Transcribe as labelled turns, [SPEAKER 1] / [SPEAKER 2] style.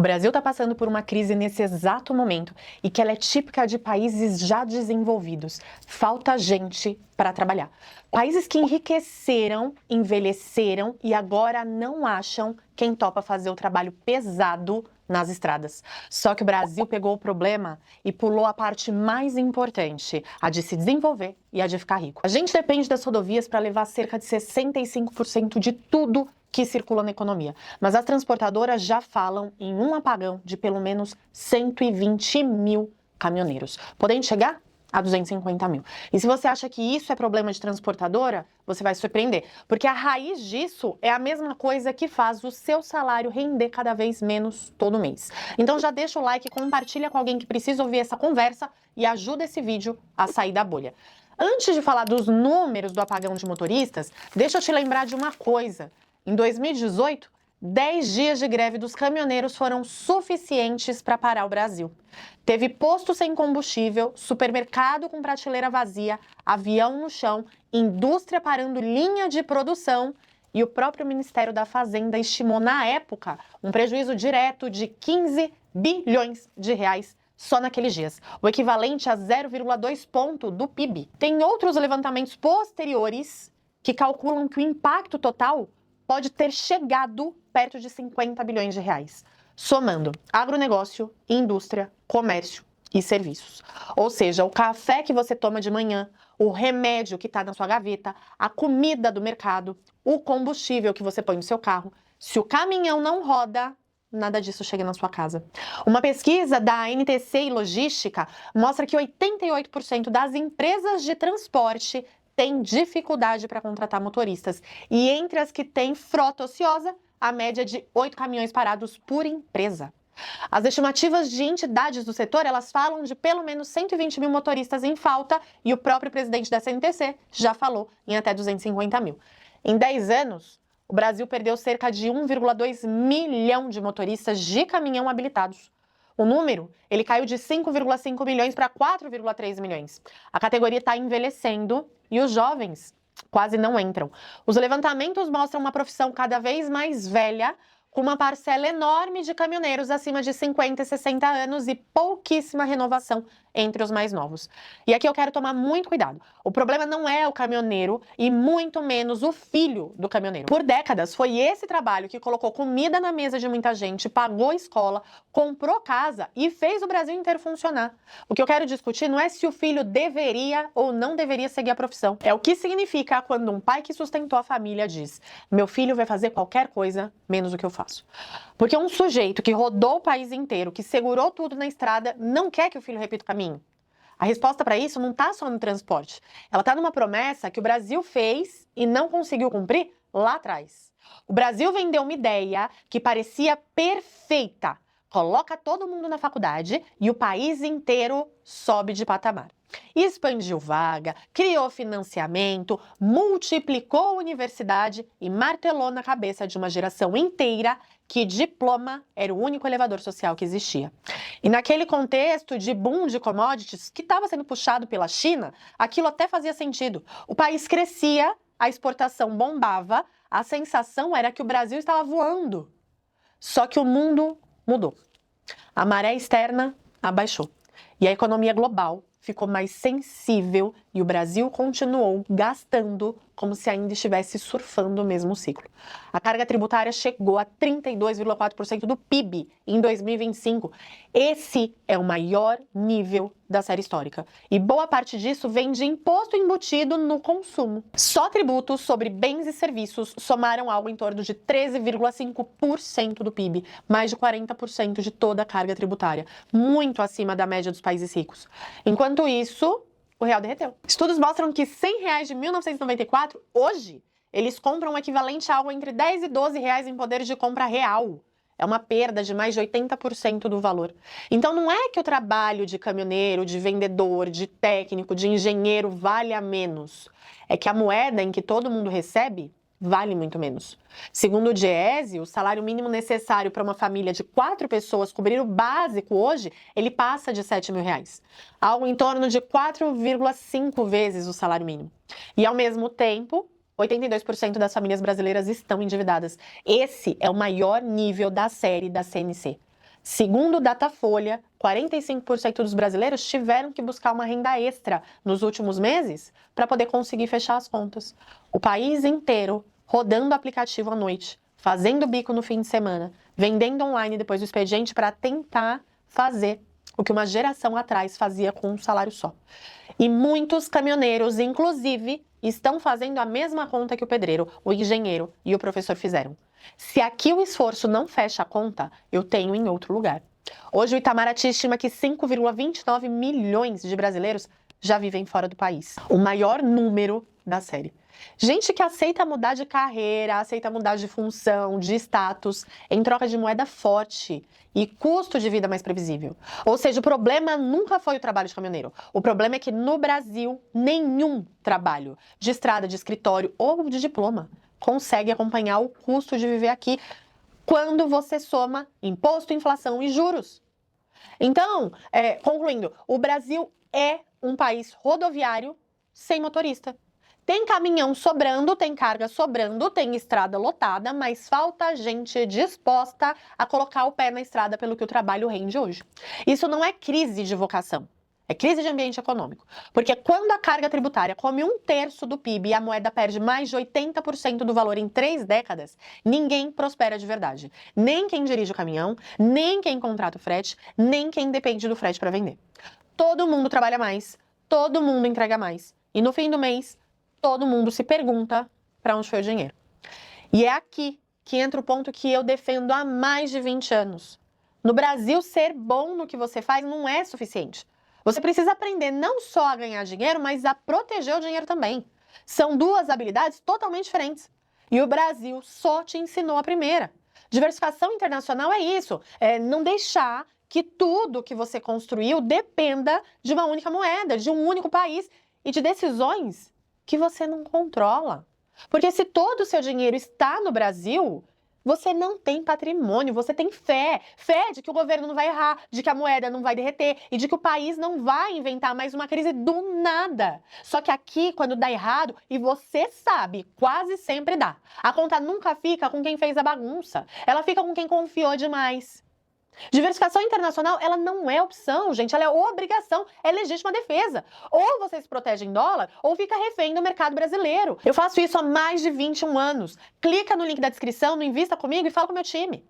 [SPEAKER 1] O Brasil está passando por uma crise nesse exato momento e que ela é típica de países já desenvolvidos. Falta gente para trabalhar. Países que enriqueceram, envelheceram e agora não acham quem topa fazer o trabalho pesado nas estradas. Só que o Brasil pegou o problema e pulou a parte mais importante, a de se desenvolver e a de ficar rico. A gente depende das rodovias para levar cerca de 65% de tudo que circula na economia. Mas as transportadoras já falam em um apagão de pelo menos 120 mil caminhoneiros, podendo chegar a 250 mil. E se você acha que isso é problema de transportadora, você vai se surpreender, porque a raiz disso é a mesma coisa que faz o seu salário render cada vez menos todo mês. Então já deixa o like, compartilha com alguém que precisa ouvir essa conversa e ajuda esse vídeo a sair da bolha. Antes de falar dos números do apagão de motoristas, deixa eu te lembrar de uma coisa. Em 2018, 10 dias de greve dos caminhoneiros foram suficientes para parar o Brasil. Teve posto sem combustível, supermercado com prateleira vazia, avião no chão, indústria parando linha de produção e o próprio Ministério da Fazenda estimou na época um prejuízo direto de 15 bilhões de reais só naqueles dias, o equivalente a 0,2 ponto do PIB. Tem outros levantamentos posteriores que calculam que o impacto total pode ter chegado perto de 50 bilhões de reais, somando agronegócio, indústria, comércio e serviços. Ou seja, o café que você toma de manhã, o remédio que está na sua gaveta, a comida do mercado, o combustível que você põe no seu carro. Se o caminhão não roda, nada disso chega na sua casa. Uma pesquisa da NTC e Logística mostra que 88% das empresas de transporte tem dificuldade para contratar motoristas. E entre as que têm frota ociosa, a média é de 8 caminhões parados por empresa. As estimativas de entidades do setor, elas falam de pelo menos 120 mil motoristas em falta e o próprio presidente da CNTC já falou em até 250 mil. Em 10 anos, o Brasil perdeu cerca de 1,2 milhão de motoristas de caminhão habilitados. O número, ele caiu de 5,5 milhões para 4,3 milhões. A categoria está envelhecendo e os jovens quase não entram. Os levantamentos mostram uma profissão cada vez mais velha, com uma parcela enorme de caminhoneiros acima de 50 e 60 anos e pouquíssima renovação entre os mais novos. E aqui eu quero tomar muito cuidado. O problema não é o caminhoneiro e muito menos o filho do caminhoneiro. Por décadas, foi esse trabalho que colocou comida na mesa de muita gente, pagou escola, comprou casa e fez o Brasil inteiro funcionar. O que eu quero discutir não é se o filho deveria ou não deveria seguir a profissão. É o que significa quando um pai que sustentou a família diz: meu filho vai fazer qualquer coisa menos o que eu faço. Porque um sujeito que rodou o país inteiro, que segurou tudo na estrada, não quer que o filho repita o caminho. A resposta para isso não está só no transporte. Ela está numa promessa que o Brasil fez e não conseguiu cumprir lá atrás. O Brasil vendeu uma ideia que parecia perfeita. Coloca todo mundo na faculdade e o país inteiro sobe de patamar. Expandiu vaga, criou financiamento, multiplicou a universidade e martelou na cabeça de uma geração inteira que diploma era o único elevador social que existia. E naquele contexto de boom de commodities que estava sendo puxado pela China, aquilo até fazia sentido. O país crescia, a exportação bombava, a sensação era que o Brasil estava voando. Só que o mundo mudou. A maré externa abaixou e a economia global ficou mais sensível e o Brasil continuou gastando como se ainda estivesse surfando o mesmo ciclo. A carga tributária chegou a 32,4% do PIB em 2025. Esse é o maior nível da série histórica. E boa parte disso vem de imposto embutido no consumo. Só tributos sobre bens e serviços somaram algo em torno de 13,5% do PIB, mais de 40% de toda a carga tributária, muito acima da média dos países ricos. Enquanto isso, o real derreteu. Estudos mostram que R$100 de 1994, hoje, eles compram o equivalente a algo entre 10 e 12 reais em poder de compra real. É uma perda de mais de 80% do valor. Então não é que o trabalho de caminhoneiro, de vendedor, de técnico, de engenheiro vale a menos. É que a moeda em que todo mundo recebe vale muito menos. Segundo o Diese, o salário mínimo necessário para uma família de 4 pessoas cobrir o básico hoje, ele passa de R$7 mil. Algo em torno de 4,5 vezes o salário mínimo. E ao mesmo tempo, 82% das famílias brasileiras estão endividadas. Esse é o maior nível da série da CNC. Segundo o Datafolha, 45% dos brasileiros tiveram que buscar uma renda extra nos últimos meses para poder conseguir fechar as contas. O país inteiro rodando o aplicativo à noite, fazendo bico no fim de semana, vendendo online depois do expediente para tentar fazer o que uma geração atrás fazia com um salário só. E muitos caminhoneiros, inclusive, estão fazendo a mesma conta que o pedreiro, o engenheiro e o professor fizeram. Se aqui o esforço não fecha a conta, eu tenho em outro lugar. Hoje o Itamaraty estima que 5,29 milhões de brasileiros já vivem fora do país. O maior número da série. Gente que aceita mudar de carreira, aceita mudar de função, de status, em troca de moeda forte e custo de vida mais previsível. Ou seja, o problema nunca foi o trabalho de caminhoneiro. O problema é que no Brasil, nenhum trabalho de estrada, de escritório ou de diploma consegue acompanhar o custo de viver aqui quando você soma imposto, inflação e juros. Então, concluindo, o Brasil é um país rodoviário sem motorista. Tem caminhão sobrando, tem carga sobrando, tem estrada lotada, mas falta gente disposta a colocar o pé na estrada pelo que o trabalho rende hoje. Isso não é crise de vocação, é crise de ambiente econômico. Porque quando a carga tributária come 1/3 do PIB e a moeda perde mais de 80% do valor em 3 décadas, ninguém prospera de verdade. Nem quem dirige o caminhão, nem quem contrata o frete, nem quem depende do frete para vender. Todo mundo trabalha mais, todo mundo entrega mais. E no fim do mês, todo mundo se pergunta para onde foi o dinheiro. E é aqui que entra o ponto que eu defendo há mais de 20 anos. No Brasil, ser bom no que você faz não é suficiente. Você precisa aprender não só a ganhar dinheiro, mas a proteger o dinheiro também. São duas habilidades totalmente diferentes. E o Brasil só te ensinou a primeira. Diversificação internacional é isso, é não deixar que tudo que você construiu dependa de uma única moeda, de um único país e de decisões que você não controla. Porque se todo o seu dinheiro está no Brasil, você não tem patrimônio, você tem fé. Fé de que o governo não vai errar, de que a moeda não vai derreter e de que o país não vai inventar mais uma crise do nada. Só que aqui, quando dá errado, e você sabe, quase sempre dá. A conta nunca fica com quem fez a bagunça. Ela fica com quem confiou demais. Diversificação internacional, ela não é opção, gente, ela é obrigação, é legítima defesa. Ou você se protege em dólar, ou fica refém do mercado brasileiro. Eu faço isso há mais de 21 anos. Clica no link da descrição, no Invista Comigo e fala com o meu time.